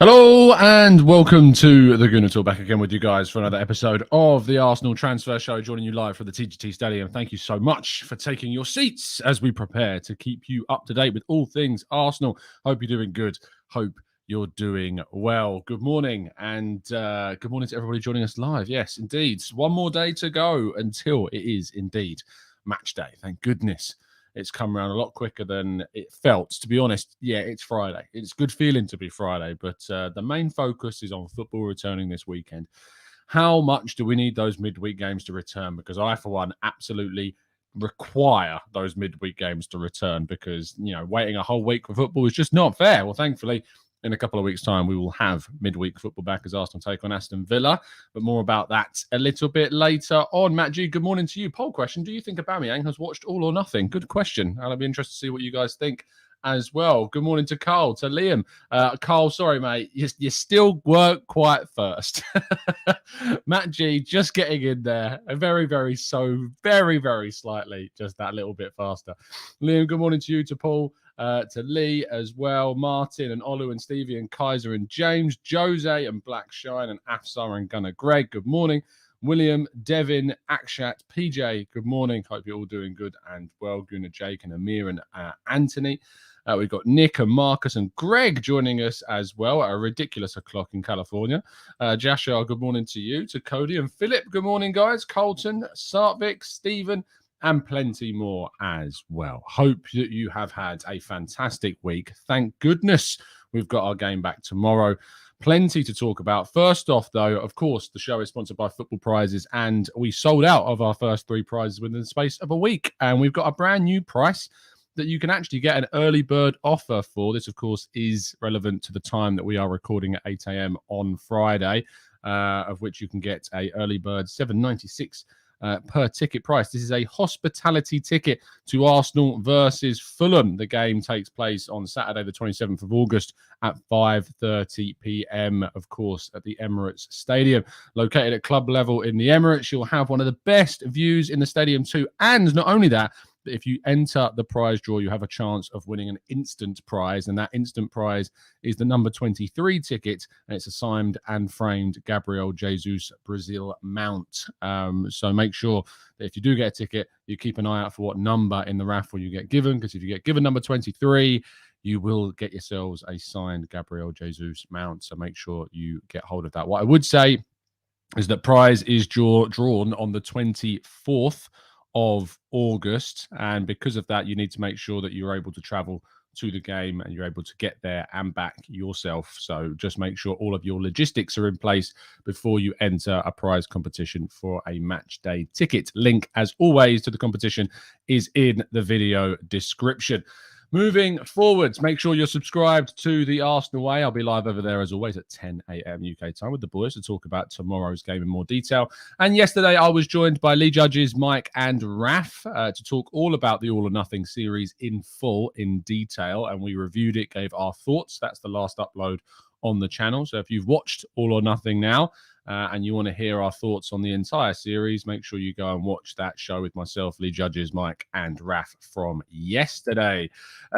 Hello and welcome to the Gooner Talk, back again with you guys for another episode of the Arsenal Transfer Show, joining you live from the TGT Stadium. Thank you so much for taking your seats as we prepare to keep you up to date with all things Arsenal. Hope you're doing good. Hope you're doing well. Good morning and good morning to everybody joining us live. Yes, indeed. One more day to go until it is indeed match day. Thank goodness. It's come around a lot quicker than it felt. To be honest, yeah, it's Friday. It's a good feeling to be Friday, but the main focus is on football returning this weekend. How much do we need those midweek games to return? Because I, for one, absolutely require those midweek games to return because, you know, waiting a whole week for football is just not fair. Well, thankfully, in a couple of weeks' time, we will have midweek football back as Arsenal take on Aston Villa. But more about that a little bit later on. Matt G, good morning to you. Poll question: do you think Aubameyang has watched All or Nothing? Good question. I'll be interested to see what you guys think as well. Good morning to Carl, to Liam. Carl, sorry, mate. You still weren't quite first. Matt G, just getting in there. Very slightly. Just that little bit faster. Liam, good morning to you, to Paul. To Lee as well, Martin and Olu and Stevie and Kaiser and James, Jose and Black Shine and Afsar and Gunnar Greg, good morning. William, Devin, Akshat, PJ, good morning. Hope you're all doing good and well. Gunnar, Jake and Amir and Anthony. We've got Nick and Marcus and Greg joining us as well at a ridiculous o'clock in California. Joshua, good morning to you. To Cody and Philip, good morning, guys. Colton, Sartvik, Stephen, and plenty more as well. Hope that you have had a fantastic week. Thank goodness we've got our game back tomorrow. Plenty to talk about. First off, though, of course, the show is sponsored by Football Prizes, and we sold out of our first 3 prizes within the space of a week. And we've got a brand new price that you can actually get an early bird offer for. This, of course, is relevant to the time that we are recording at 8 a.m. on Friday, of which you can get a early bird $7.96 per ticket price. This is a hospitality ticket to Arsenal versus Fulham. The game takes place on Saturday, the 27th of August at 5:30 p.m., of course, at the Emirates Stadium. Located at club level in the Emirates, you'll have one of the best views in the stadium too. And not only that, but if you enter the prize draw, you have a chance of winning an instant prize. And that instant prize is the number 23 ticket. And it's a signed and framed Gabriel Jesus Brazil mount. So make sure that if you do get a ticket, you keep an eye out for what number in the raffle you get given. Because if you get given number 23, you will get yourselves a signed Gabriel Jesus mount. So make sure you get hold of that. What I would say is that prize is drawn on the 24th of August, and because of that, you need to make sure that you're able to travel to the game and you're able to get there and back yourself. So just make sure all of your logistics are in place before you enter a prize competition for a match day ticket. Link, as always, to the competition is in the video description. Moving forwards, make sure you're subscribed to the Arsenal Way. I'll be live over there as always at 10 a.m. UK time with the boys to talk about tomorrow's game in more detail. And yesterday I was joined by Lee Judges, Mike and Raf to talk all about the All or Nothing series in full, in detail. And we reviewed it, gave our thoughts. That's the last upload on the channel. So if you've watched All or Nothing now, and you want to hear our thoughts on the entire series, make sure you go and watch that show with myself, Lee Judges, Mike, and Raf from yesterday.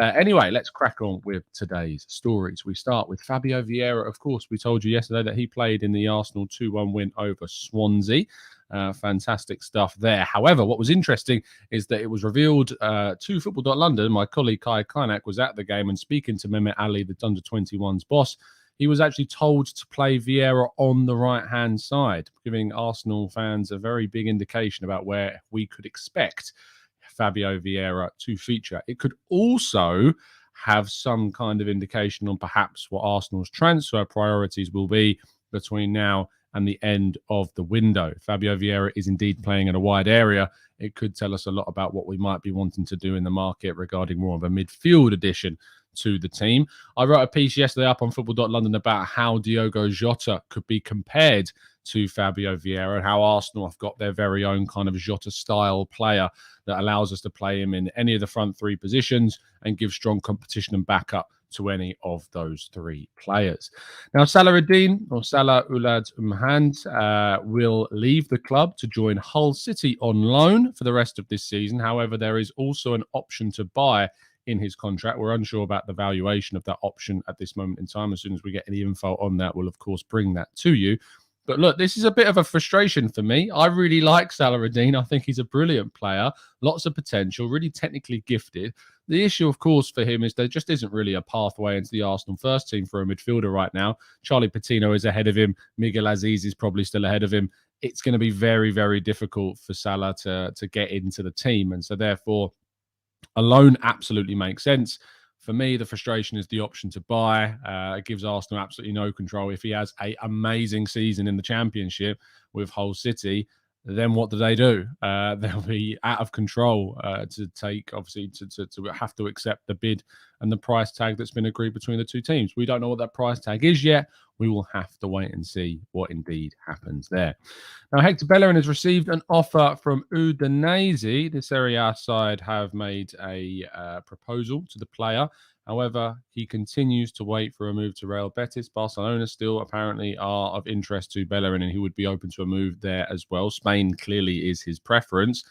Anyway, let's crack on with today's stories. We start with Fabio Vieira. Of course, we told you yesterday that he played in the Arsenal 2-1 win over Swansea. Fantastic stuff there. However, what was interesting is that it was revealed to Football.London. My colleague Kai Kainak was at the game and speaking to Mehmet Ali, the under-21's boss. He was actually told to play Vieira on the right-hand side, giving Arsenal fans a very big indication about where we could expect Fabio Vieira to feature. It could also have some kind of indication on perhaps what Arsenal's transfer priorities will be between now and the end of the window. Fabio Vieira is indeed playing in a wide area. It could tell us a lot about what we might be wanting to do in the market regarding more of a midfield addition to the team. I wrote a piece yesterday up on Football.London about how Diogo Jota could be compared to Fabio Vieira and how Arsenal have got their very own kind of Jota-style player that allows us to play him in any of the front 3 positions and give strong competition and backup to any of those 3 players. Now, Salah Oulad M'Hand will leave the club to join Hull City on loan for the rest of this season. However, there is also an option to buy in his contract. We're unsure about the valuation of that option at this moment in time. As soon as we get any info on that, we'll of course bring that to you. But look, this is a bit of a frustration for me. I really like Salah. I think he's a brilliant player, lots of potential, really technically gifted. The issue, of course, for him is there just isn't really a pathway into the Arsenal first team for a midfielder right now. Charlie Patino is ahead of him. Miguel Aziz is probably still ahead of him. It's going to be very, very difficult for Salah to get into the team. And so therefore, a loan absolutely makes sense. For me, the frustration is the option to buy. It gives Arsenal absolutely no control. If he has an amazing season in the Championship with Hull City, then what do? They'll be out of control to take, obviously, to have to accept the bid and the price tag that's been agreed between the two teams. We don't know what that price tag is yet. We will have to wait and see what indeed happens there. Now, Hector Bellerin has received an offer from Udinese. The Serie A side have made a proposal to the player. However, he continues to wait for a move to Real Betis. Barcelona still apparently are of interest to Bellerin, and he would be open to a move there as well. Spain clearly is his preference.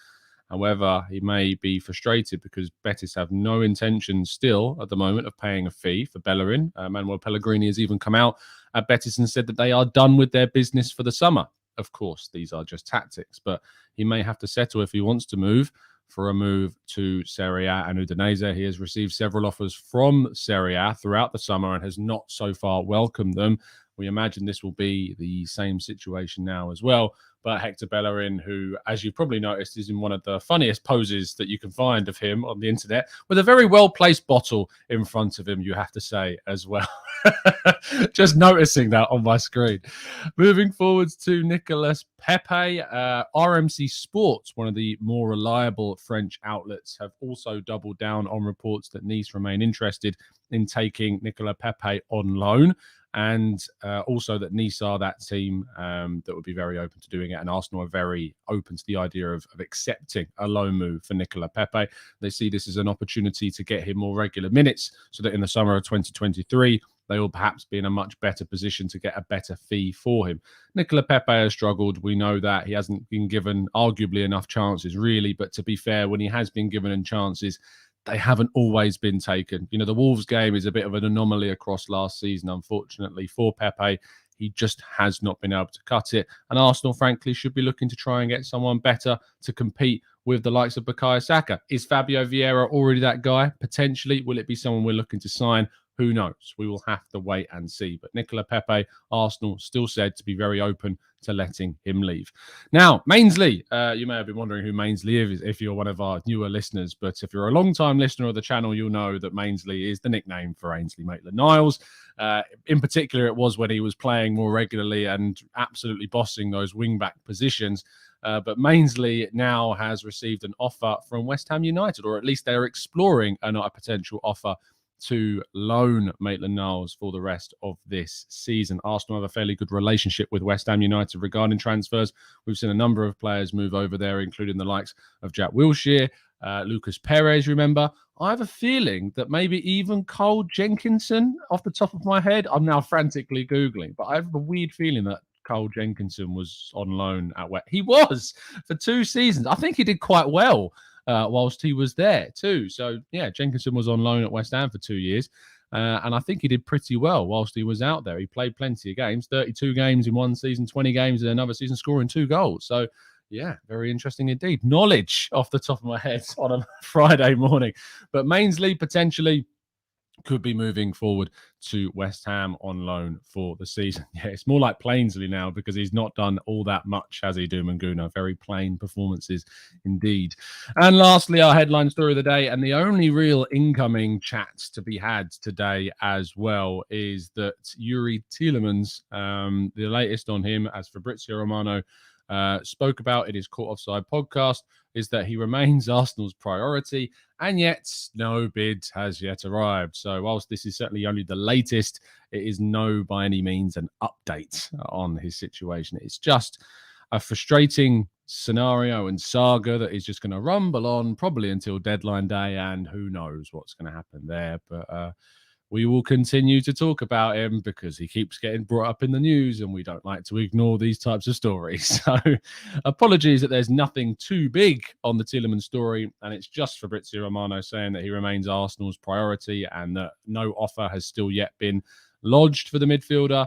However, he may be frustrated because Betis have no intention still at the moment of paying a fee for Bellerin. Manuel Pellegrini has even come out at Betis and said that they are done with their business for the summer. Of course, these are just tactics, but he may have to settle if he wants to move for a move to Serie A and Udinese. He has received several offers from Serie A throughout the summer and has not so far welcomed them. We imagine this will be the same situation now as well. But Hector Bellerin, who, as you've probably noticed, is in one of the funniest poses that you can find of him on the internet, with a very well-placed bottle in front of him, you have to say, as well. Just noticing that on my screen. Moving forwards to Nicolas Pepe. RMC Sport, one of the more reliable French outlets, have also doubled down on reports that Nice remain interested in taking Nicolas Pepe on loan. And also that Nice are that team that would be very open to doing it. And Arsenal are very open to the idea of accepting a loan move for Nicolas Pepe. They see this as an opportunity to get him more regular minutes so that in the summer of 2023, they will perhaps be in a much better position to get a better fee for him. Nicolas Pepe has struggled. We know that. He hasn't been given arguably enough chances, really. But to be fair, when he has been given chances, they haven't always been taken. You know, the Wolves game is a bit of an anomaly across last season, unfortunately, for Pepe. He just has not been able to cut it. And Arsenal, frankly, should be looking to try and get someone better to compete with the likes of Bukayo Saka. Is Fabio Vieira already that guy? Potentially. Will it be someone we're looking to sign? Who knows? We will have to wait and see. But Nicolas Pepe, Arsenal still said to be very open to letting him leave. Now, Ainsley, you may have been wondering who Ainsley is if you're one of our newer listeners, but if you're a long-time listener of the channel, you'll know that Ainsley is the nickname for Ainsley Maitland-Niles. In particular, it was when he was playing more regularly and absolutely bossing those wing-back positions. But Ainsley now has received an offer from West Ham United, or at least they're exploring a potential offer to loan Maitland-Niles for the rest of this season. Arsenal have a fairly good relationship with West Ham United regarding transfers. We've seen a number of players move over there, including the likes of Jack Wilshere, Lucas Perez, remember. I have a feeling that maybe even Cole Jenkinson, off the top of my head, I'm now frantically Googling, but I have a weird feeling that Cole Jenkinson was on loan at West. He was for 2 seasons. I think he did quite well whilst he was there too. So, yeah, Jenkinson was on loan at West Ham for 2 years. And I think he did pretty well whilst he was out there. He played plenty of games, 32 games in one season, 20 games in another season, scoring 2 goals. So, yeah, very interesting indeed. Knowledge off the top of my head on a Friday morning. But Ainsley potentially could be moving forward to West Ham on loan for the season. Yeah, it's more like Plainsley now because he's not done all that much, has he, Doom and Gooner? Very plain performances indeed. And lastly, our headline story of the day, and the only real incoming chats to be had today as well, is that Youri Tielemans, the latest on him, as Fabrizio Romano spoke about in his Caught Offside podcast, is that he remains Arsenal's priority, and yet no bid has yet arrived. So whilst this is certainly only the latest, it is no by any means an update on his situation. It's just a frustrating scenario and saga that is just going to rumble on probably until deadline day, and who knows what's going to happen there. But we will continue to talk about him because he keeps getting brought up in the news and we don't like to ignore these types of stories. So apologies that there's nothing too big on the Tielemans story, and it's just Fabrizio Romano saying that he remains Arsenal's priority and that no offer has still yet been lodged for the midfielder,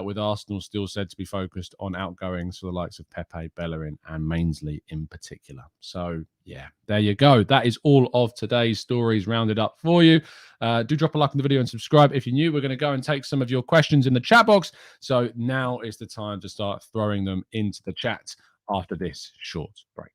with Arsenal still said to be focused on outgoings for the likes of Pepe, Bellerin and Ainsley in particular. So, yeah, there you go. That is all of today's stories rounded up for you. Do drop a like on the video and subscribe if you're new. We're going to go and take some of your questions in the chat box. So now is the time to start throwing them into the chat after this short break.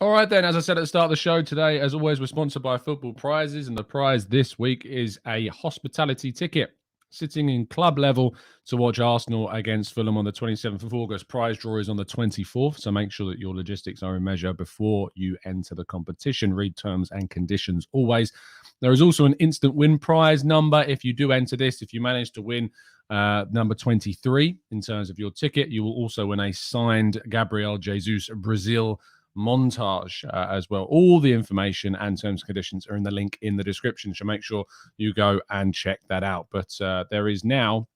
All right, then, as I said at the start of the show today, as always, we're sponsored by Football Prizes, and the prize this week is a hospitality ticket sitting in club level to watch Arsenal against Fulham on the 27th of August. Prize draw is on the 24th, so make sure that your logistics are in measure before you enter the competition. Read terms and conditions always. There is also an instant win prize number if you do enter this. If you manage to win number 23 in terms of your ticket, you will also win a signed Gabriel Jesus Brazil montage as well. All the information and terms and conditions are in the link in the description, so make sure you go and check that out. But there is now,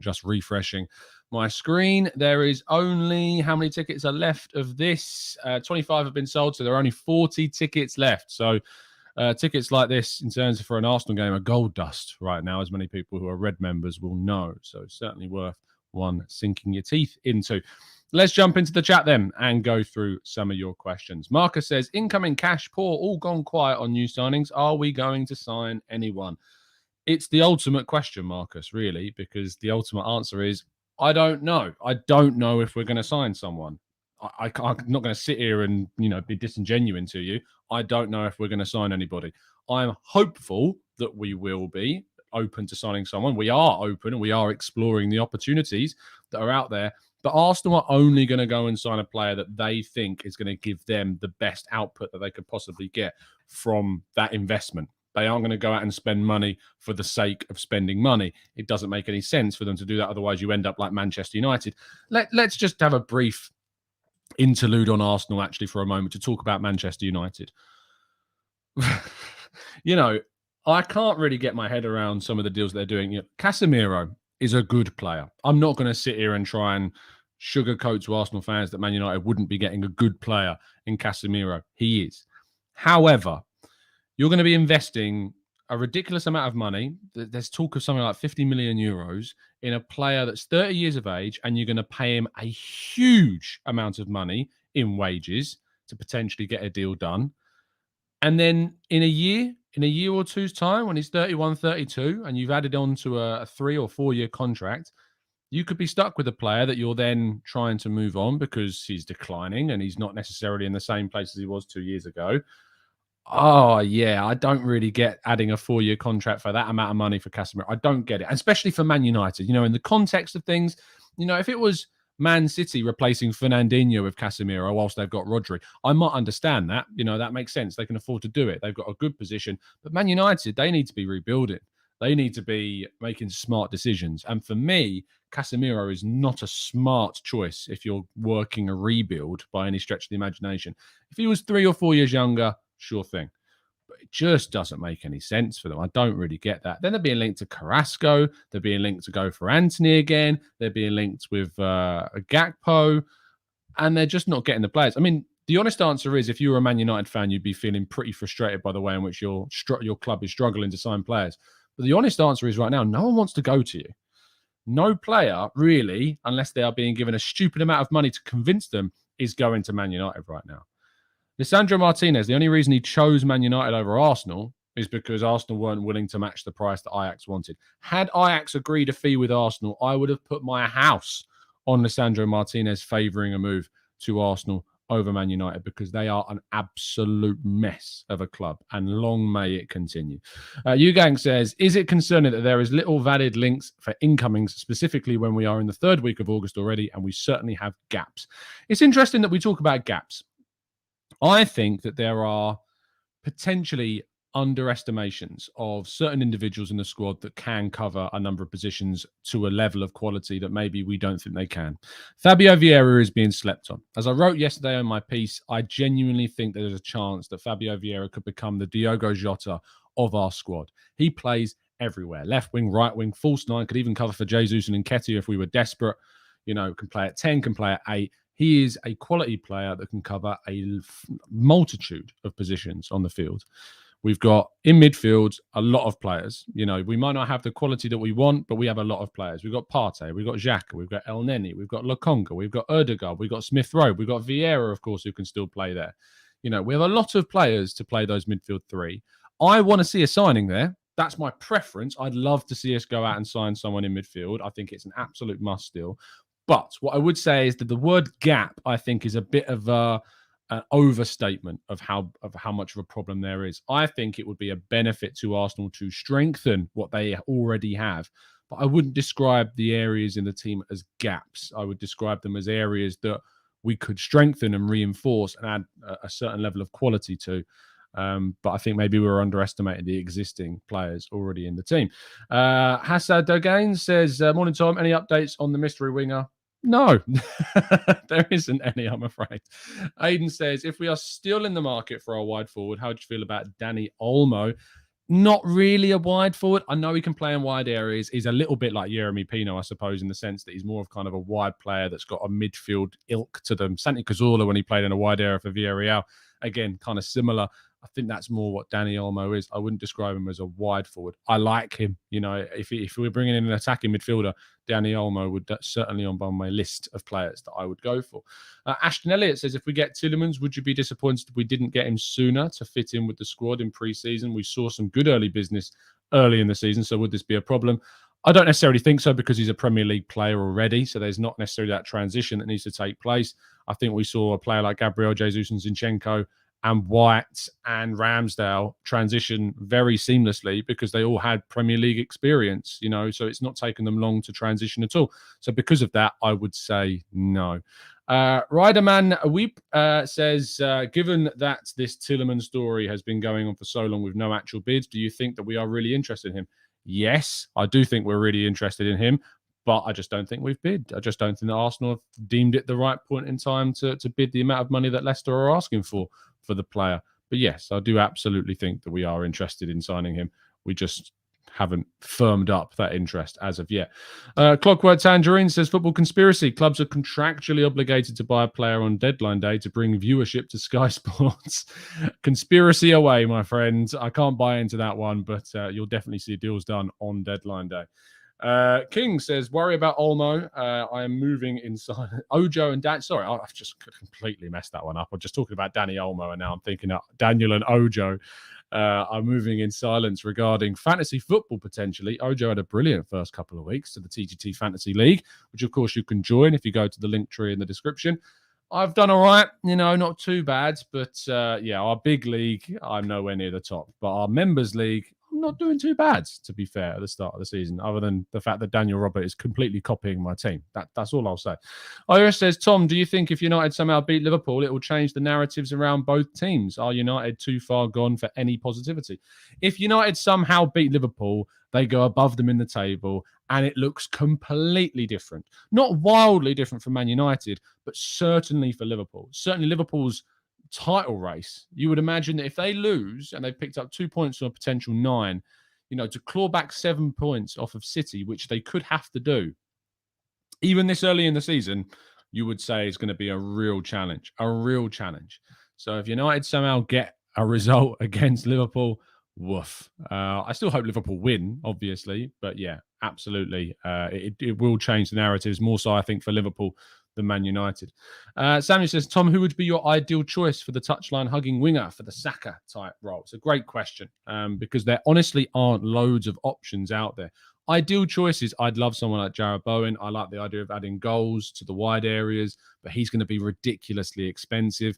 just refreshing my screen, there is only, how many tickets are left of this? 25 have been sold, so there are only 40 tickets left. So tickets like this, in terms of for an Arsenal game, are gold dust right now, as many people who are Red members will know. So certainly worth one sinking your teeth into. Let's jump into the chat then and go through some of your questions. Marcus says, incoming cash poor, all gone quiet on new signings. Are we going to sign anyone? It's the ultimate question, Marcus, really, because the ultimate answer is, I don't know. I don't know if we're going to sign someone. I'm not going to sit here and, be disingenuous to you. I don't know if we're going to sign anybody. I'm hopeful that we will be open to signing someone. We are open and we are exploring the opportunities that are out there. But Arsenal are only going to go and sign a player that they think is going to give them the best output that they could possibly get from that investment. They aren't going to go out and spend money for the sake of spending money. It doesn't make any sense for them to do that. Otherwise, you end up like Manchester United. Let's just have a brief interlude on Arsenal, actually, for a moment to talk about Manchester United. I can't really get my head around some of the deals they're doing. Casemiro is a good player. I'm not going to sit here and try and sugarcoat to Arsenal fans that Man United wouldn't be getting a good player in Casemiro. He is. However, you're going to be investing a ridiculous amount of money. There's talk of something like 50 million euros in a player that's 30 years of age, and you're going to pay him a huge amount of money in wages to potentially get a deal done. And then in a year or two's time, when he's 31, 32, and you've added on to a 3 or 4 year contract, you could be stuck with a player that you're then trying to move on because he's declining and he's not necessarily in the same place as he was 2 years ago. Oh, yeah, I don't really get adding a 4 year contract for that amount of money for Casemiro. I don't get it, especially for Man United. In the context of things, if it was Man City replacing Fernandinho with Casemiro whilst they've got Rodri, I might understand that. That makes sense. They can afford to do it. They've got a good position. But Man United, they need to be rebuilding. They need to be making smart decisions. And for me, Casemiro is not a smart choice if you're working a rebuild by any stretch of the imagination. If he was 3 or 4 years younger, sure thing. But it just doesn't make any sense for them. I don't really get that. Then they're being linked to Carrasco. They're being linked to go for Antony again. They're being linked with Gakpo. And they're just not getting the players. I mean, the honest answer is, if you were a Man United fan, you'd be feeling pretty frustrated by the way in which your club is struggling to sign players. But the honest answer is right now, no one wants to go to you. No player, really, unless they are being given a stupid amount of money to convince them, is going to Man United right now. Lisandro Martinez, the only reason he chose Man United over Arsenal is because Arsenal weren't willing to match the price that Ajax wanted. Had Ajax agreed a fee with Arsenal, I would have put my house on Lisandro Martinez favouring a move to Arsenal over Man United, because they are an absolute mess of a club, and long may it continue. Ugang says, is it concerning that there is little valid links for incomings, specifically when we are in the 3rd week of August already, and we certainly have gaps? It's interesting that we talk about gaps. I think that there are potentially underestimations of certain individuals in the squad that can cover a number of positions to a level of quality that maybe we don't think they can. Fabio Vieira is being slept on. As I wrote yesterday on my piece, I genuinely think there's a chance that Fabio Vieira could become the Diogo Jota of our squad. He plays everywhere. Left wing, right wing, false nine, could even cover for Jesus and Nketiah if we were desperate. Can play at 10, can play at 8. He is a quality player that can cover a multitude of positions on the field. We've got in midfield a lot of players. We might not have the quality that we want, but we have a lot of players. We've got Partey, we've got Xhaka, we've got El Neni, we've got Lokonga, we've got Erdegaard, we've got Smith Rowe, we've got Vieira, of course, who can still play there. We have a lot of players to play those midfield three. I want to see a signing there. That's my preference. I'd love to see us go out and sign someone in midfield. I think it's an absolute must still. But what I would say is that the word gap, I think, is a bit of an overstatement of how much of a problem there is. I think it would be a benefit to Arsenal to strengthen what they already have. But I wouldn't describe the areas in the team as gaps. I would describe them as areas that we could strengthen and reinforce and add a certain level of quality to. But I think maybe we were underestimating the existing players already in the team. Hassad Dogain says, morning, Tom. Any updates on the mystery winger? No, there isn't any, I'm afraid. Aidan says, if we are still in the market for our wide forward, how do you feel about Dani Olmo? Not really a wide forward. I know he can play in wide areas. He's a little bit like Yeremy Pino, I suppose, in the sense that he's more of kind of a wide player that's got a midfield ilk to them. Santi Cazorla, when he played in a wide area for Villarreal, again, kind of similar. I think that's more what Dani Olmo is. I wouldn't describe him as a wide forward. I like him. If we're bringing in an attacking midfielder, Dani Olmo would certainly on my list of players that I would go for. Ashton Elliott says, if we get Tielemans, would you be disappointed we didn't get him sooner to fit in with the squad in pre-season? We saw some good early business early in the season, so would this be a problem? I don't necessarily think so because he's a Premier League player already, so there's not necessarily that transition that needs to take place. I think we saw a player like Gabriel Jesus and Zinchenko and White and Ramsdale transition very seamlessly because they all had Premier League experience, so it's not taken them long to transition at all. So because of that, I would say no. Riderman Weep says, given that this Tielemans story has been going on for so long with no actual bids, do you think that we are really interested in him? Yes, I do think we're really interested in him, but I just don't think we've bid. I just don't think that Arsenal have deemed it the right point in time to bid the amount of money that Leicester are asking for the player. But yes, I do absolutely think that we are interested in signing him. We just haven't firmed up that interest as of yet. Clockwork Tangerine says, football conspiracy. Clubs are contractually obligated to buy a player on deadline day to bring viewership to Sky Sports. Conspiracy away, my friends. I can't buy into that one, but you'll definitely see deals done on deadline day. King says, worry about Olmo. I am moving inside Ojo and Dan. Sorry, I've just completely messed that one up. I'm just talking about Dani Olmo, and now I'm thinking of Daniel and Ojo. I'm moving in silence regarding fantasy football potentially. Ojo had a brilliant first couple of weeks to the TGT Fantasy League, which of course you can join if you go to the link tree in the description. I've done all right, not too bad, but our big league, I'm nowhere near the top. But our members league, I'm not doing too bad, to be fair, at the start of the season, other than the fact that Daniel Robert is completely copying my team. That's all I'll say. Iris says, Tom, do you think if United somehow beat Liverpool, it will change the narratives around both teams? Are United too far gone for any positivity? If United somehow beat Liverpool, they go above them in the table, and it looks completely different. Not wildly different from Man United, but certainly for Liverpool. Certainly Liverpool's title race, you would imagine that if they lose and they've picked up 2 points from a potential 9, to claw back 7 points off of City, which they could have to do, even this early in the season, you would say is going to be a real challenge. So if United somehow get a result against Liverpool, woof. I still hope Liverpool win, obviously, but yeah, absolutely. It will change the narratives more so, I think, for Liverpool than Man United. Samuel says, Tom, who would be your ideal choice for the touchline hugging winger for the Saka type role? It's a great question because there honestly aren't loads of options out there. Ideal choices, I'd love someone like Jarrod Bowen. I like the idea of adding goals to the wide areas, but he's going to be ridiculously expensive.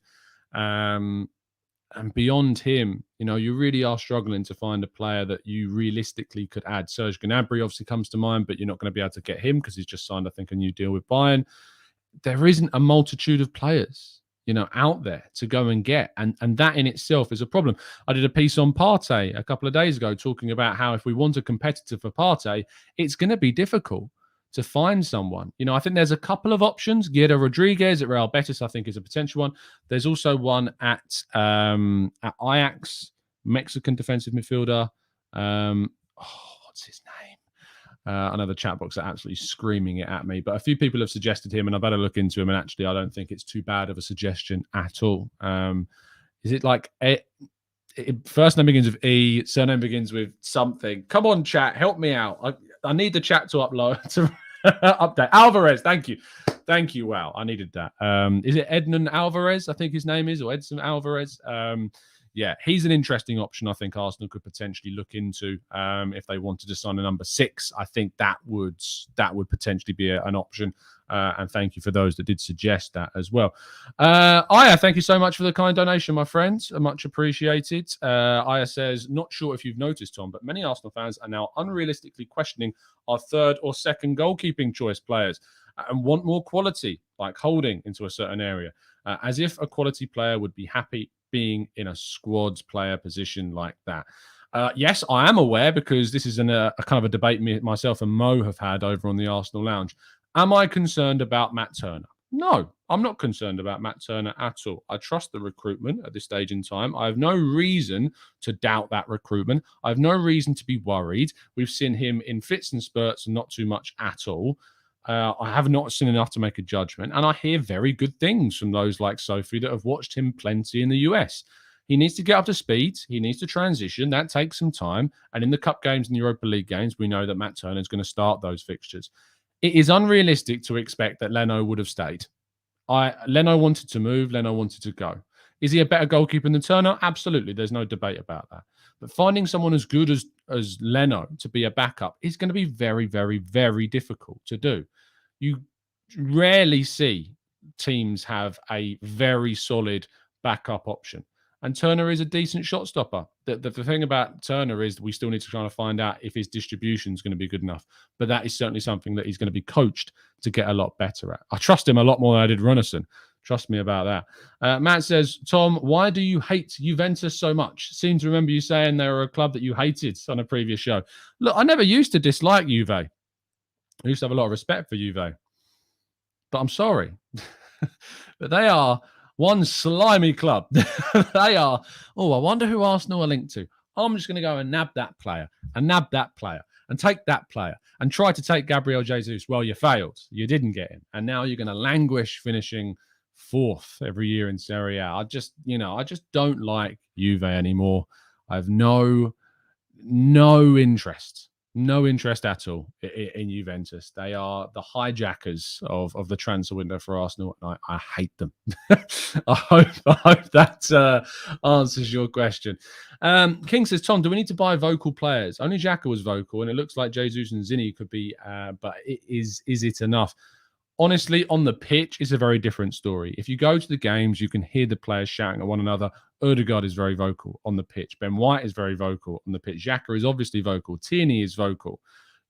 And beyond him, you really are struggling to find a player that you realistically could add. Serge Gnabry obviously comes to mind, but you're not going to be able to get him because he's just signed, I think, a new deal with Bayern. There isn't a multitude of players. out there to go and get. And that in itself is a problem. I did a piece on Partey a couple of days ago talking about how if we want a competitor for Partey, it's going to be difficult to find someone. I think there's a couple of options. Guido Rodriguez at Real Betis, I think, is a potential one. There's also one at Ajax, Mexican defensive midfielder. What's his name? I know the chat box are absolutely screaming it at me, but a few people have suggested him, and I better look into him. And actually, I don't think it's too bad of a suggestion at all. Is it like first name begins with E, surname begins with something? Come on, chat, help me out. I need the chat to upload to update. Alvarez, thank you. Wow, I needed that. Is it Ednan Alvarez? I think his name is, or Edson Alvarez. Yeah, he's an interesting option. I think Arsenal could potentially look into if they wanted to sign a number 6. I think that would potentially be an option. And thank you for those that did suggest that as well. Aya, thank you so much for the kind donation, my friends. Much appreciated. Aya says, not sure if you've noticed, Tom, but many Arsenal fans are now unrealistically questioning our third or second goalkeeping choice players and want more quality, like Holding, into a certain area, as if a quality player would be happy being in a squad's player position like that. Yes, I am aware, because this is a kind of a debate myself and Mo have had over on the Arsenal Lounge. Am I concerned about Matt Turner? No, I'm not concerned about Matt Turner at all. I trust the recruitment at this stage in time. I have no reason to doubt that recruitment. I have no reason to be worried. We've seen him in fits and spurts and not too much at all. I have not seen enough to make a judgment, and I hear very good things from those like Sophie that have watched him plenty in the US. He needs to get up to speed. He needs to transition. That takes some time. And in the Cup games and Europa League games, we know that Matt Turner is going to start those fixtures. It is unrealistic to expect that Leno would have stayed. Leno wanted to move. Leno wanted to go. Is he a better goalkeeper than Turner? Absolutely. There's no debate about that. But finding someone as good as Leno to be a backup is going to be very, very, very difficult to do. You rarely see teams have a very solid backup option. And Turner is a decent shot stopper. The thing about Turner is we still need to try to find out if his distribution is going to be good enough. But that is certainly something that he's going to be coached to get a lot better at. I trust him a lot more than I did Runnison. Trust me about that. Matt says, Tom, why do you hate Juventus so much? Seem to remember you saying they were a club that you hated on a previous show. Look, I never used to dislike Juve. I used to have a lot of respect for Juve. But I'm sorry. But they are one slimy club. They are, I wonder who Arsenal are linked to. I'm just going to go and nab that player and nab that player and take that player and try to take Gabriel Jesus. Well, you failed. You didn't get him. And now you're going to languish finishing 4th every year in Serie A. I just don't like Juve anymore. I have no interest. No interest at all in Juventus. They are the hijackers of the transfer window for Arsenal, and I hate them. I hope that answers your question. King says, Tom, do we need to buy vocal players? Only Xhaka was vocal, and it looks like Jesus and Zinni could be, but is it enough? Honestly, on the pitch, it's a very different story. If you go to the games, you can hear the players shouting at one another. Odegaard is very vocal on the pitch. Ben White is very vocal on the pitch. Xhaka is obviously vocal. Tierney is vocal.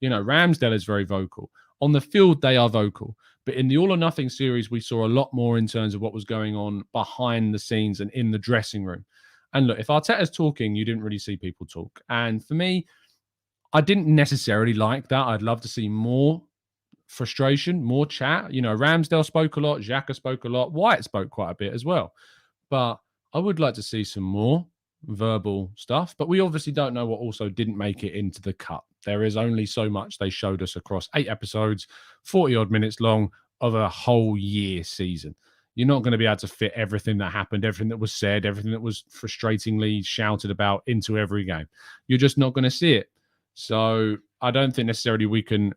Ramsdale is very vocal. On the field, they are vocal. But in the All or Nothing series, we saw a lot more in terms of what was going on behind the scenes and in the dressing room. And look, if Arteta's talking, you didn't really see people talk. And for me, I didn't necessarily like that. I'd love to see more frustration, more chat. Ramsdale spoke a lot. Xhaka spoke a lot. White spoke quite a bit as well. But I would like to see some more verbal stuff. But we obviously don't know what also didn't make it into the cut. There is only so much they showed us across 8 episodes, 40-odd minutes long of a whole year season. You're not going to be able to fit everything that happened, everything that was said, everything that was frustratingly shouted about into every game. You're just not going to see it. So I don't think necessarily we can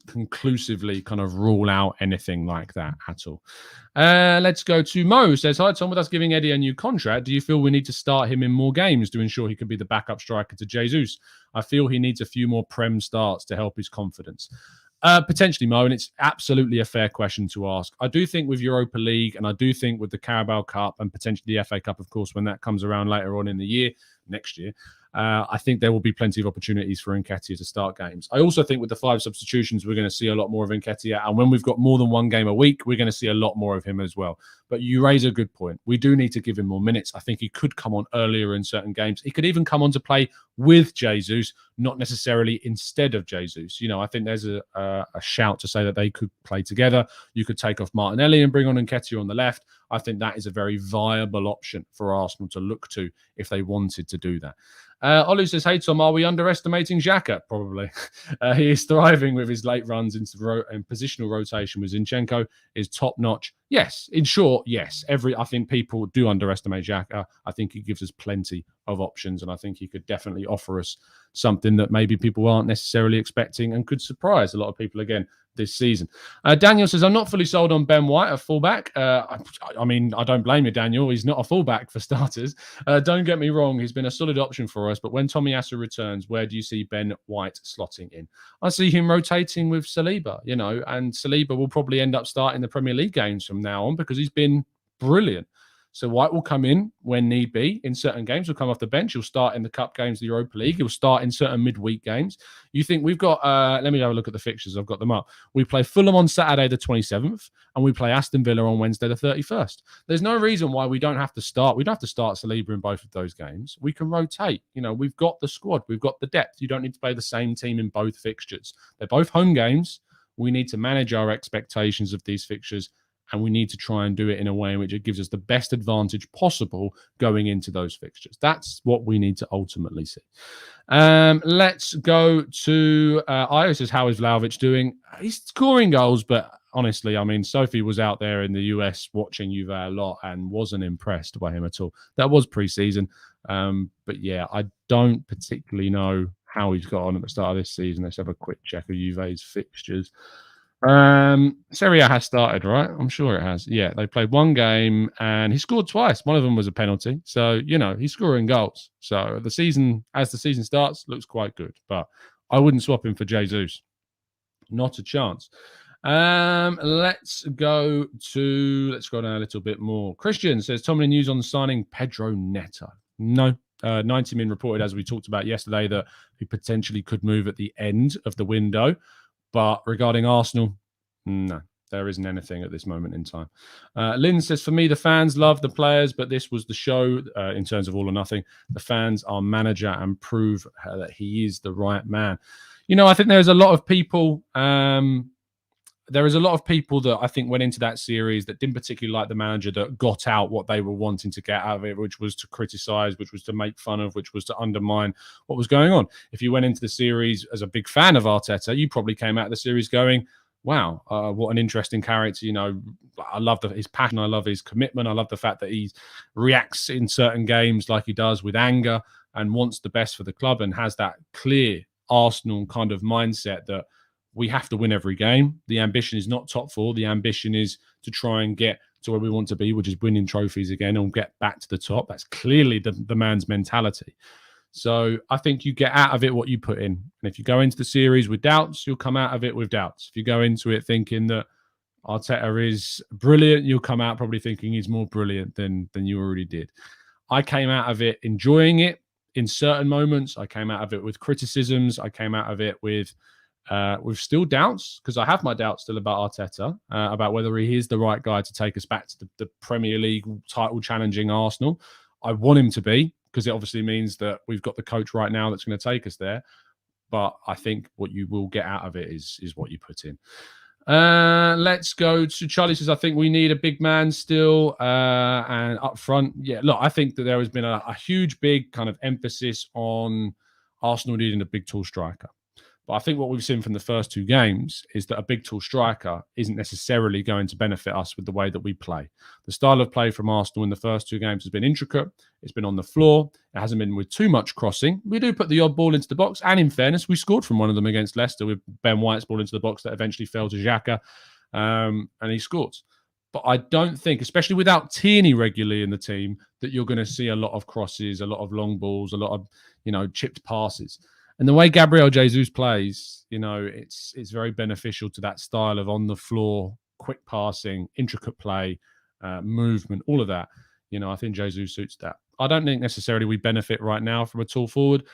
conclusively kind of rule out anything like that at all. Let's go to Mo. Says, hi Tom, with us giving Eddie a new contract, do you feel we need to start him in more games to ensure he can be the backup striker to Jesus? I feel he needs a few more Prem starts to help his confidence. Potentially, Mo, and it's absolutely a fair question to ask. I do think with Europa League, and I do think with the Carabao Cup and potentially the FA Cup, of course, when that comes around later on in the year, next year, I think there will be plenty of opportunities for Nketiah to start games. I also think with the 5 substitutions, we're going to see a lot more of Nketiah. And when we've got more than one game a week, we're going to see a lot more of him as well. But you raise a good point. We do need to give him more minutes. I think he could come on earlier in certain games. He could even come on to play with Jesus, not necessarily instead of Jesus. I think there's a shout to say that they could play together. You could take off Martinelli and bring on Nketiah on the left. I think that is a very viable option for Arsenal to look to if they wanted to do that. Olu says, hey, Tom, are we underestimating Xhaka? Probably. He is thriving with his late runs into positional rotation with Zinchenko is top-notch. Yes, in short, yes. I think people do underestimate Xhaka. I think he gives us plenty of options, and I think he could definitely offer us something that maybe people aren't necessarily expecting and could surprise a lot of people again this season. Daniel says, I'm not fully sold on Ben White, a fullback. I don't blame you, Daniel. He's not a fullback for starters. Don't get me wrong. He's been a solid option for us. But when Tomiyasu returns, where do you see Ben White slotting in? I see him rotating with Saliba, and Saliba will probably end up starting the Premier League games from now on because he's been brilliant. So White will come in when need be in certain games. He'll come off the bench. He'll start in the cup games, the Europa League. He'll start in certain midweek games. You think we've got, let me have a look at the fixtures. I've got them up. We play Fulham on Saturday, the 27th, and we play Aston Villa on Wednesday, the 31st. There's no reason why we don't have to start. We don't have to start Saliba in both of those games. We can rotate. We've got the squad. We've got the depth. You don't need to play the same team in both fixtures. They're both home games. We need to manage our expectations of these fixtures, and we need to try and do it in a way in which it gives us the best advantage possible going into those fixtures. That's what we need to ultimately see. Let's go to Io says, how is Vlahovic doing? He's scoring goals, but honestly, Sophie was out there in the US watching Juve a lot and wasn't impressed by him at all. That was pre-season. But yeah, I don't particularly know how he's got on at the start of this season. Let's have a quick check of Juve's fixtures. Serie A has started, right? I'm sure it has. Yeah, they played one game and he scored twice. One of them was a penalty. So, he's scoring goals. So the season starts, looks quite good. But I wouldn't swap him for Jesus. Not a chance. Let's go down a little bit more. Christian says, Tomlin news on signing Pedro Neto. No. 90 Min reported, as we talked about yesterday, that he potentially could move at the end of the window. But regarding Arsenal, no, there isn't anything at this moment in time. Lynn says, for me, the fans love the players, but this was the show in terms of all or nothing. The fans are manager and prove that he is the right man. I think there's a lot of people... there is a lot of people that I think went into that series that didn't particularly like the manager, that got out what they were wanting to get out of it, which was to criticize, which was to make fun of, which was to undermine what was going on. If you went into the series as a big fan of Arteta, you probably came out of the series going, wow, what an interesting character. I love his passion. I love his commitment. I love the fact that he reacts in certain games like he does with anger and wants the best for the club and has that clear Arsenal kind of mindset that we have to win every game. The ambition is not top 4. The ambition is to try and get to where we want to be, which is winning trophies again and get back to the top. That's clearly the man's mentality. So I think you get out of it what you put in. And if you go into the series with doubts, you'll come out of it with doubts. If you go into it thinking that Arteta is brilliant, you'll come out probably thinking he's more brilliant than you already did. I came out of it enjoying it in certain moments. I came out of it with criticisms. I came out of it with still doubts, because I have my doubts still about Arteta, about whether he is the right guy to take us back to the Premier League title challenging Arsenal. I want him to be, because it obviously means that we've got the coach right now that's going to take us there. But I think what you will get out of it is what you put in. Let's go to Charlie says, I think we need a big man still and up front. Yeah, look, I think that there has been a huge, big kind of emphasis on Arsenal needing a big, tall striker. But I think what we've seen from the first 2 games is that a big, tall striker isn't necessarily going to benefit us with the way that we play. The style of play from Arsenal in the first 2 games has been intricate. It's been on the floor. It hasn't been with too much crossing. We do put the odd ball into the box. And in fairness, we scored from one of them against Leicester with Ben White's ball into the box that eventually fell to Xhaka. And he scored. But I don't think, especially without Tierney regularly in the team, that you're going to see a lot of crosses, a lot of long balls, a lot of, chipped passes. And the way Gabriel Jesus plays, it's very beneficial to that style of on the floor, quick passing, intricate play, movement, all of that. I think Jesus suits that. I don't think necessarily we benefit right now from a tall forward,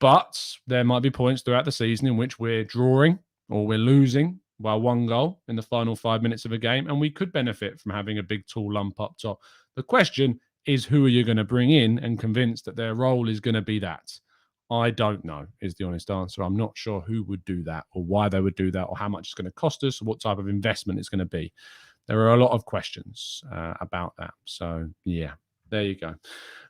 but there might be points throughout the season in which we're drawing or we're losing by 1 goal in the final 5 minutes of a game, and we could benefit from having a big, tall lump up top. The question is, who are you going to bring in and convince that their role is going to be that? I don't know, is the honest answer. I'm not sure who would do that or why they would do that or how much it's going to cost us or what type of investment it's going to be. There are a lot of questions about that. So, yeah, there you go.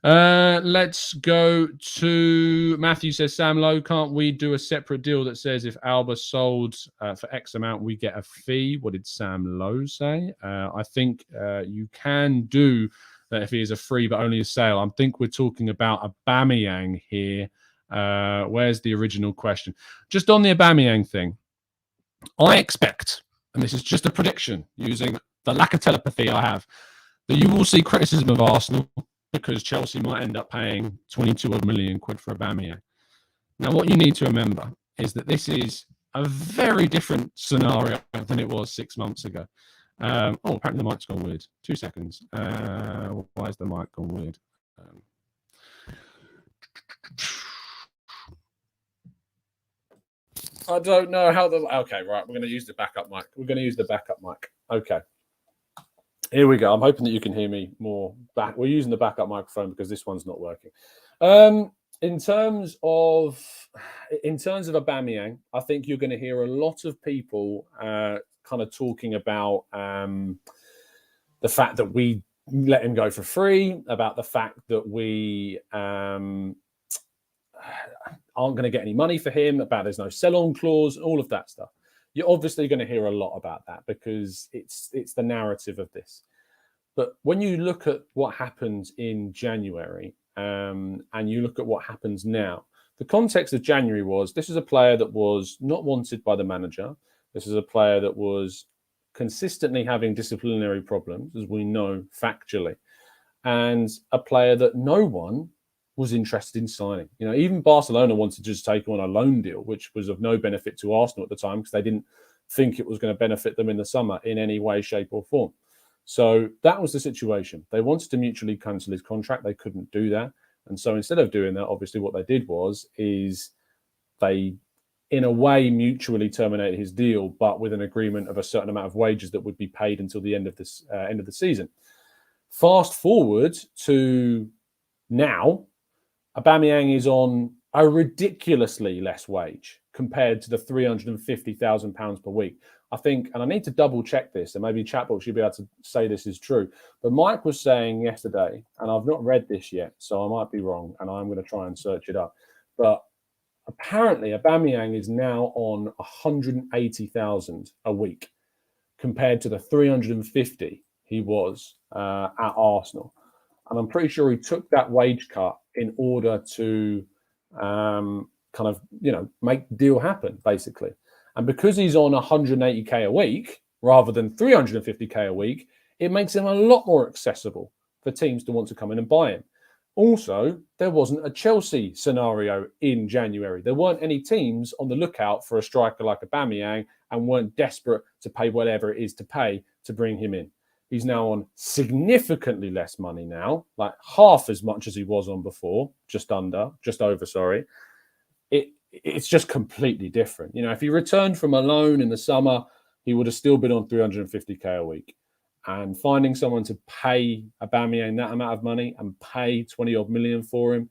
Let's go to Matthew says, Sam Lowe, can't we do a separate deal that says if Alba sold for X amount, we get a fee? What did Sam Lowe say? I think you can do that if he is a free but only a sale. I think we're talking about Aubameyang here. Where's the original question? Just on the Aubameyang thing, I expect, and this is just a prediction using the lack of telepathy I have, that you will see criticism of Arsenal because Chelsea might end up paying 22 odd million quid for Aubameyang. Now, what you need to remember is that this is a very different scenario than it was 6 months ago. Apparently the mic's gone weird. 2 seconds. Why is the mic gone weird? I don't know how the... Okay, right. We're going to use the backup mic. Okay. Here we go. I'm hoping that you can hear me more back. We're using the backup microphone because this one's not working. In terms of Aubameyang, I think you're going to hear a lot of people kind of talking about the fact that we let him go for free, about the fact that we aren't going to get any money for him, about there's no sell-on clause, all of that stuff. You're obviously going to hear a lot about that because it's the narrative of this. But when you look at what happened in January and you look at what happens now, the context of January was this is a player that was not wanted by the manager. This is a player that was consistently having disciplinary problems, as we know factually, and a player that no one was interested in signing. You know, even Barcelona wanted to just take on a loan deal, which was of no benefit to Arsenal at the time because they didn't think it was going to benefit them in the summer in any way, shape or form. So that was the situation. They wanted to mutually cancel his contract. They couldn't do that. And so instead of doing that, obviously what they did is they, in a way, mutually terminated his deal, but with an agreement of a certain amount of wages that would be paid until the end of the season. Fast forward to now, Aubameyang is on a ridiculously less wage compared to the £350,000 per week. I think, and I need to double check this, and maybe Chatbot should be able to say this is true. But Mike was saying yesterday, and I've not read this yet, so I might be wrong, and I'm going to try and search it up. But apparently, Aubameyang is now on 180,000 a week compared to the 350 he was at Arsenal. And I'm pretty sure he took that wage cut in order to make the deal happen, basically. And because he's on 180k a week rather than 350k a week, it makes him a lot more accessible for teams to want to come in and buy him. Also, there wasn't a Chelsea scenario in January. There weren't any teams on the lookout for a striker like Aubameyang and weren't desperate to pay whatever it is to pay to bring him in. He's now on significantly less money now, like half as much as he was on before, just over. It's just completely different. You know, if he returned from a loan in the summer, he would have still been on 350k a week. And finding someone to pay Aubameyang that amount of money and pay 20 odd million for him,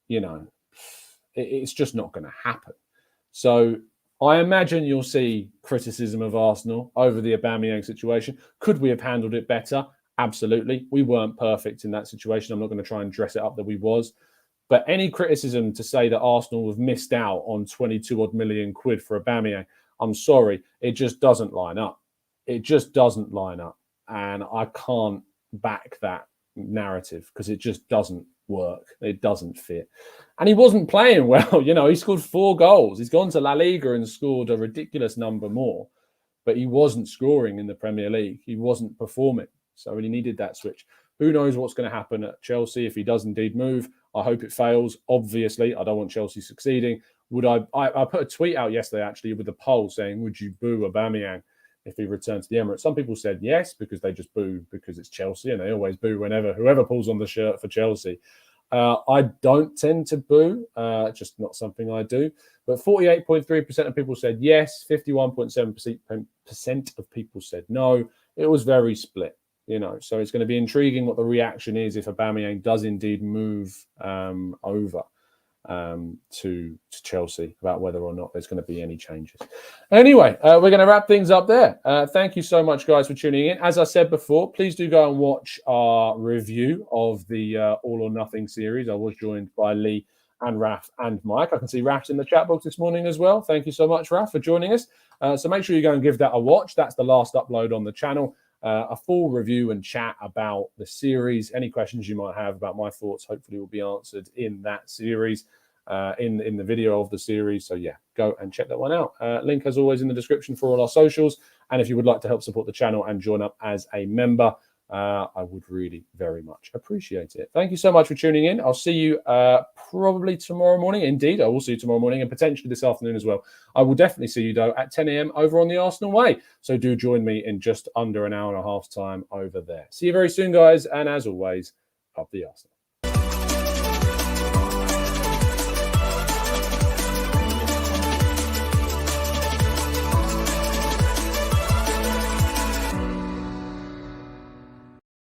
you know, it's just not going to happen. So I imagine you'll see criticism of Arsenal over the Aubameyang situation. Could we have handled it better? Absolutely. We weren't perfect in that situation. I'm not going to try and dress it up that we was. But any criticism to say that Arsenal have missed out on 22 odd million quid for Aubameyang, I'm sorry, it just doesn't line up. It just doesn't line up. And I can't back that narrative because it just doesn't work. It doesn't fit. And he wasn't playing well. You know, he scored 4 goals. He's gone to La Liga and scored a ridiculous number more, but he wasn't scoring in the Premier League. He wasn't performing. So he needed that switch. Who knows what's going to happen at Chelsea if he does indeed move? I hope it fails. Obviously, I don't want Chelsea succeeding. I put a tweet out yesterday, actually, with a poll saying, would you boo Aubameyang if he returns to the Emirates? Some people said yes, because they just boo because it's Chelsea, and they always boo whoever pulls on the shirt for Chelsea. I don't tend to boo, just not something I do. But 48.3% of people said yes, 51.7% of people said no. It was very split, so it's going to be intriguing what the reaction is if Aubameyang does indeed move over to Chelsea, about whether or not there's going to be any changes. Anyway, we're going to wrap things up there. Thank you so much, guys, for tuning in. As I said before, please do go and watch our review of the All or Nothing series. I was joined by Lee and Raf and Mike. I can see Raf's in the chat box this morning as well. Thank you so much, Raf, for joining us. So make sure you go and give that a watch. That's the last upload on the channel. A full review and chat about the series. Any questions you might have about my thoughts hopefully will be answered in that series, in the video of the series. So yeah, go and check that one out. Link as always in the description for all our socials. And if you would like to help support the channel and join up as a member, I would really very much appreciate it. Thank you so much for tuning in. I'll see you probably tomorrow morning. Indeed, I will see you tomorrow morning and potentially this afternoon as well. I will definitely see you, though, at 10 a.m. over on the Arsenal Way. So do join me in just under an hour and a half time over there. See you very soon, guys. And as always, up the Arsenal.